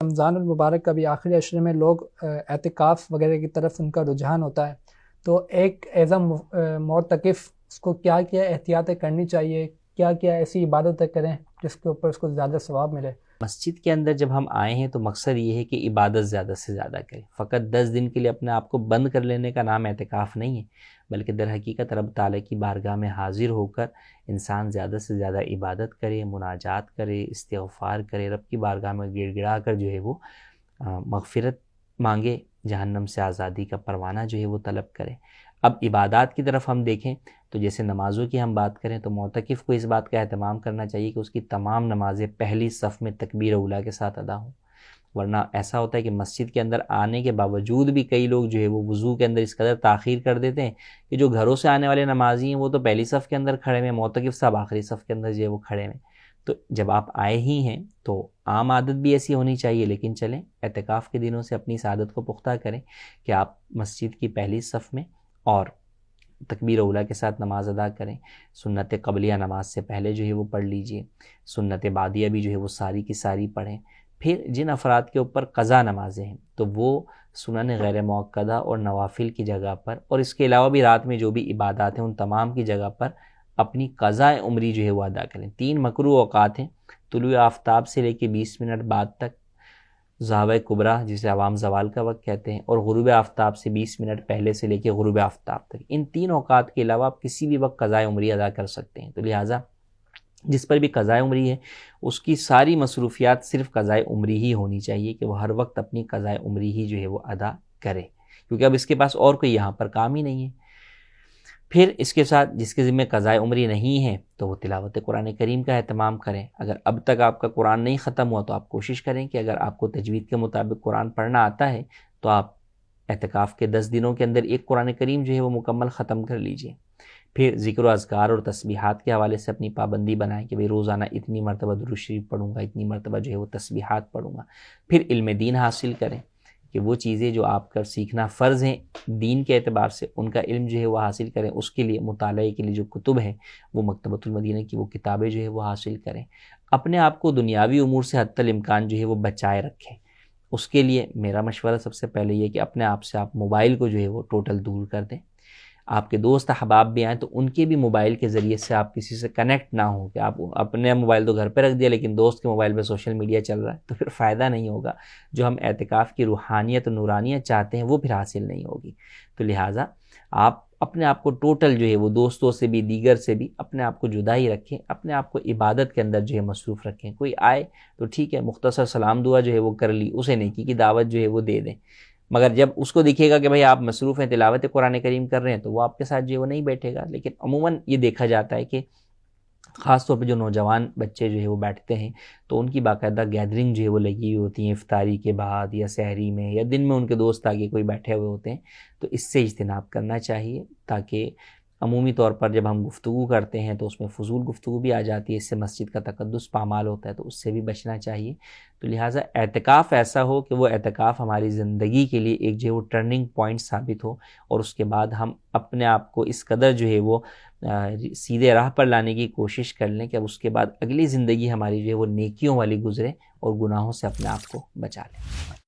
رمضان المبارک کا بھی آخری عشرے میں لوگ اعتکاف وغیرہ کی طرف ان کا رجحان ہوتا ہے، تو ایک ایز اے معتکف اس کو کیا کیا احتیاطیں کرنی چاہیے، کیا کیا ایسی عبادتیں کریں جس کے اوپر اس کو زیادہ ثواب ملے؟ مسجد کے اندر جب ہم آئے ہیں تو مقصد یہ ہے کہ عبادت زیادہ سے زیادہ کریں. فقط 10 دن کے لیے اپنے آپ کو بند کر لینے کا نام اعتکاف نہیں ہے، بلکہ در حقیقت رب تعالیٰ کی بارگاہ میں حاضر ہو کر انسان زیادہ سے زیادہ عبادت کرے، مناجات کرے، استغفار کرے، رب کی بارگاہ میں گڑ گڑا کر جو ہے وہ مغفرت مانگے، جہنم سے آزادی کا پروانہ جو ہے وہ طلب کرے. اب عبادات کی طرف ہم دیکھیں تو جیسے نمازوں کی ہم بات کریں تو معتکف کو اس بات کا اہتمام کرنا چاہیے کہ اس کی تمام نمازیں پہلی صف میں تکبیر اولیٰ کے ساتھ ادا ہوں. ورنہ ایسا ہوتا ہے کہ مسجد کے اندر آنے کے باوجود بھی کئی لوگ جو ہے وہ وضو کے اندر اس قدر تاخیر کر دیتے ہیں کہ جو گھروں سے آنے والے نمازی ہیں وہ تو پہلی صف کے اندر کھڑے ہیں، معتکف صاحب آخری صف کے اندر جو ہے وہ کھڑے ہیں. تو جب آپ آئے ہی ہیں تو عام عادت بھی ایسی ہونی چاہیے، لیکن چلیں اعتکاف کے دنوں سے اپنی اس عادت کو پختہ کریں کہ آپ مسجد کی پہلی صف میں اور تکبیر اولیٰ کے ساتھ نماز ادا کریں. سنت قبلیہ نماز سے پہلے جو ہے وہ پڑھ لیجئے، سنت بعدیہ بھی جو ہے وہ ساری کی ساری پڑھیں. پھر جن افراد کے اوپر قضا نمازیں ہیں تو وہ سنن غیر موقدہ اور نوافل کی جگہ پر، اور اس کے علاوہ بھی رات میں جو بھی عبادات ہیں ان تمام کی جگہ پر اپنی قضاء عمری جو ہے وہ ادا کریں. 3 مکروہ اوقات ہیں: طلوع آفتاب سے لے کے 20 منٹ بعد تک، ضحوہ کبریٰ جسے عوام زوال کا وقت کہتے ہیں، اور غروب آفتاب سے 20 منٹ پہلے سے لے کے غروب آفتاب تک. ان 3 اوقات کے علاوہ آپ کسی بھی وقت قضاء عمری ادا کر سکتے ہیں. تو لہٰذا جس پر بھی قضاء عمری ہے اس کی ساری مصروفیات صرف قضاء عمری ہی ہونی چاہیے کہ وہ ہر وقت اپنی قضاء عمری ہی جو ہے وہ ادا کرے، کیونکہ اب اس کے پاس اور کوئی یہاں پر کام ہی نہیں ہے. پھر اس کے ساتھ جس کے ذمہ قضاء عمری نہیں ہے تو وہ تلاوت قرآن کریم کا اہتمام کریں. اگر اب تک آپ کا قرآن نہیں ختم ہوا تو آپ کوشش کریں کہ اگر آپ کو تجوید کے مطابق قرآن پڑھنا آتا ہے تو آپ اعتکاف کے 10 دنوں کے اندر ایک قرآن کریم جو ہے وہ مکمل ختم کر لیجئے. پھر ذکر و اذکار اور تسبیحات کے حوالے سے اپنی پابندی بنائیں کہ بھئی روزانہ اتنی مرتبہ درود شریف پڑھوں گا، اتنی مرتبہ جو ہے وہ تسبیحات پڑھوں گا. پھر علم دین حاصل کریں کہ وہ چیزیں جو آپ کا سیکھنا فرض ہیں دین کے اعتبار سے ان کا علم جو ہے وہ حاصل کریں. اس کے لیے مطالعے کے لیے جو کتب ہیں وہ مکتبۃ المدینہ کی وہ کتابیں جو ہے وہ حاصل کریں. اپنے آپ کو دنیاوی امور سے حتی الامکان جو ہے وہ بچائے رکھیں. اس کے لیے میرا مشورہ سب سے پہلے یہ کہ اپنے آپ سے آپ موبائل کو جو ہے وہ ٹوٹل دور کر دیں. آپ کے دوست احباب بھی آئیں تو ان کے بھی موبائل کے ذریعے سے آپ کسی سے کنیکٹ نہ ہوں کہ آپ اپنے موبائل تو گھر پہ رکھ دیا لیکن دوست کے موبائل پہ سوشل میڈیا چل رہا ہے، تو پھر فائدہ نہیں ہوگا. جو ہم اعتکاف کی روحانیت و نورانیت چاہتے ہیں وہ پھر حاصل نہیں ہوگی. تو لہٰذا آپ اپنے آپ کو ٹوٹل جو ہے وہ دوستوں سے بھی دیگر سے بھی اپنے آپ کو جدا ہی رکھیں، اپنے آپ کو عبادت کے اندر جو ہے مصروف رکھیں. کوئی آئے تو ٹھیک ہے مختصر سلام دعا جو ہے وہ کر لی، اسے نیکی کی دعوت جو ہے وہ دے دیں، مگر جب اس کو دکھے گا کہ بھئی آپ مصروف ہیں تلاوت قرآن کریم کر رہے ہیں تو وہ آپ کے ساتھ جو ہے وہ نہیں بیٹھے گا. لیکن عموماً یہ دیکھا جاتا ہے کہ خاص طور پہ جو نوجوان بچے جو ہے وہ بیٹھتے ہیں تو ان کی باقاعدہ گیدرنگ جو ہے وہ لگی ہوئی ہوتی ہیں افطاری کے بعد یا سحری میں یا دن میں ان کے دوست آگے کوئی بیٹھے ہوئے ہوتے ہیں. تو اس سے اجتناب کرنا چاہیے تاکہ عمومی طور پر جب ہم گفتگو کرتے ہیں تو اس میں فضول گفتگو بھی آ جاتی ہے، اس سے مسجد کا تقدس پامال ہوتا ہے، تو اس سے بھی بچنا چاہیے. تو لہٰذا اعتکاف ایسا ہو کہ وہ اعتکاف ہماری زندگی کے لیے ایک جو ہے وہ ٹرننگ پوائنٹ ثابت ہو، اور اس کے بعد ہم اپنے آپ کو اس قدر جو ہے وہ سیدھے راہ پر لانے کی کوشش کر لیں کہ اب اس کے بعد اگلی زندگی ہماری جو ہے وہ نیکیوں والی گزرے اور گناہوں سے اپنے آپ کو بچا لیں.